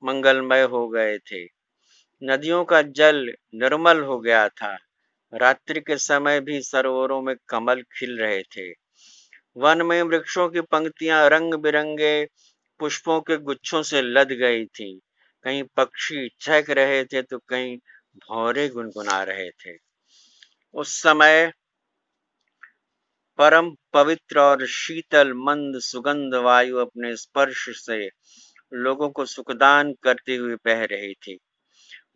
मंगलमय हो गए थे। नदियों का जल निर्मल हो गया था। रात्रि के समय भी सरोवरों में कमल खिल रहे थे। वन में वृक्षों की पंक्तियां रंग बिरंगे पुष्पों के गुच्छों से लद गई थी। कहीं पक्षी चहक रहे थे तो कहीं भौरे गुनगुना रहे थे। उस समय परम पवित्र और शीतल मंद सुगंध वायु अपने स्पर्श से लोगों को सुखदान करती हुई बह रही थी।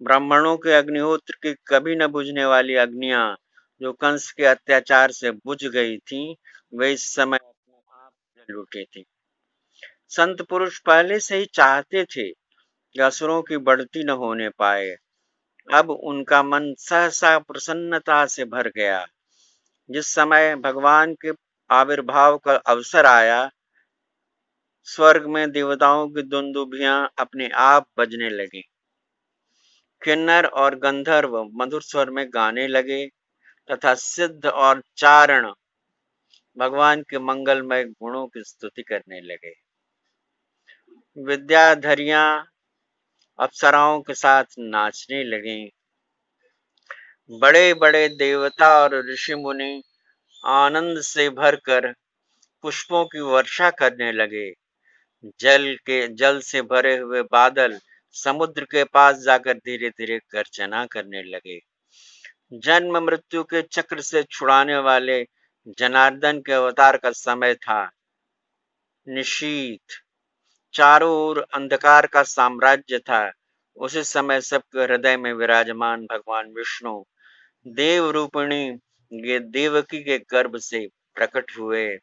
ब्राह्मणों के अग्निहोत्र की कभी न बुझने वाली अग्नियां जो कंस के अत्याचार से बुझ गई थीं, वे इस समय अपने आप जल उठी थी। संत पुरुष पहले से ही चाहते थे कि असुरों की बढ़ती न होने पाए। अब उनका मन सहसा प्रसन्नता से भर गया। जिस समय भगवान के आविर्भाव का अवसर आया, स्वर्ग में देवताओं की दुंदुभियां अपने आप बजने लगी। किन्नर और गंधर्व मधुर स्वर में गाने लगे तथा सिद्ध और चारण भगवान के मंगलमय गुणों की स्तुति करने लगे। विद्याधरियां अप्सराओं के साथ नाचने लगीं। बड़े बड़े देवता और ऋषि मुनि आनंद से भरकर पुष्पों की वर्षा करने लगे। जल से भरे हुए बादल समुद्र के पास जाकर धीरे धीरे गर्जना करने लगे। जन्म मृत्यु के चक्र से छुड़ाने वाले जनार्दन के अवतार का समय था। निशीथ चारों ओर अंधकार का साम्राज्य था। उसी समय सबके हृदय में विराजमान भगवान विष्णु देव रूपिणी ये देवकी के गर्भ से प्रकट हुए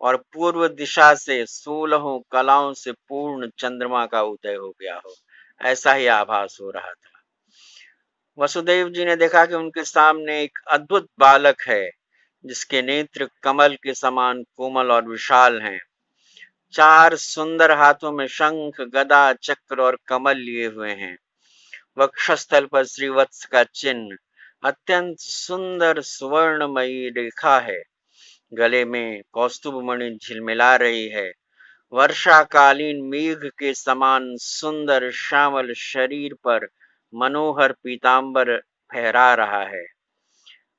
और पूर्व दिशा से 16 कलाओं से पूर्ण चंद्रमा का उदय हो गया हो, ऐसा ही आभास हो रहा था। वसुदेव जी ने देखा कि उनके सामने एक अद्भुत बालक है जिसके नेत्र कमल के समान कोमल और विशाल हैं। 4 सुंदर हाथों में शंख, गदा, चक्र और कमल लिए हुए हैं। वक्षस्थल पर श्रीवत्स का चिन्ह, अत्यंत सुंदर सुवर्णमयी रेखा है। गले में कौस्तुभ मणि झिलमिला रही है। वर्षाकालीन मेघ के समान सुंदर श्यामल शरीर पर मनोहर पीतांबर फहरा रहा है।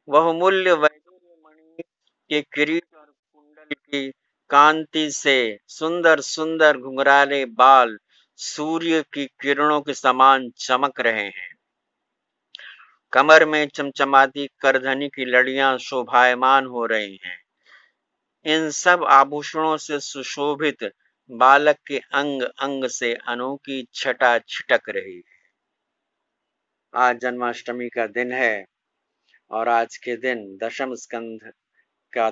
वह मूल्य वैदूर्य मणि के किरीट और कुंडल की कांति से सुंदर सुंदर घुंघराले बाल सूर्य की किरणों के समान चमक रहे हैं। कमर में चमचमाती करधनी की लड़ियां शोभायमान हो रही हैं। इन सब आभूषणों से सुशोभित बालक के अंग अंग से अनोखी छटा छिटक रही है। आज जन्माष्टमी का दिन है और आज के दिन दशम स्कंध का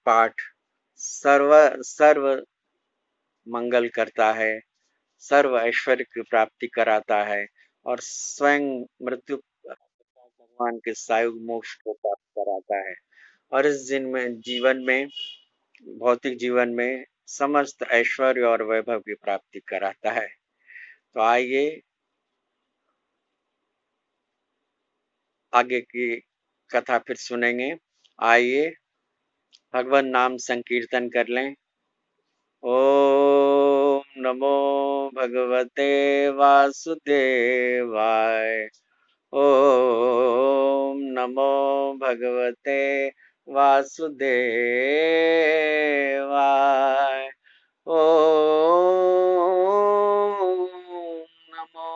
पाठ सर्व सर्व मंगल करता है, सर्व ऐश्वर्य की प्राप्ति कराता है और स्वयं मृत्यु भगवान के सायुग मोक्ष को प्राप्त कराता है और इस दिन में जीवन में भौतिक जीवन में समस्त ऐश्वर्य और वैभव की प्राप्ति कराता है। तो आइए आगे की कथा फिर सुनेंगे। आइए भगवान नाम संकीर्तन कर लें। ओम नमो भगवते वासुदेवाय। ओम नमो भगवते वासुदेवाय। ओम नमो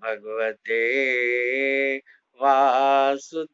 भगवते वासुदेवाय।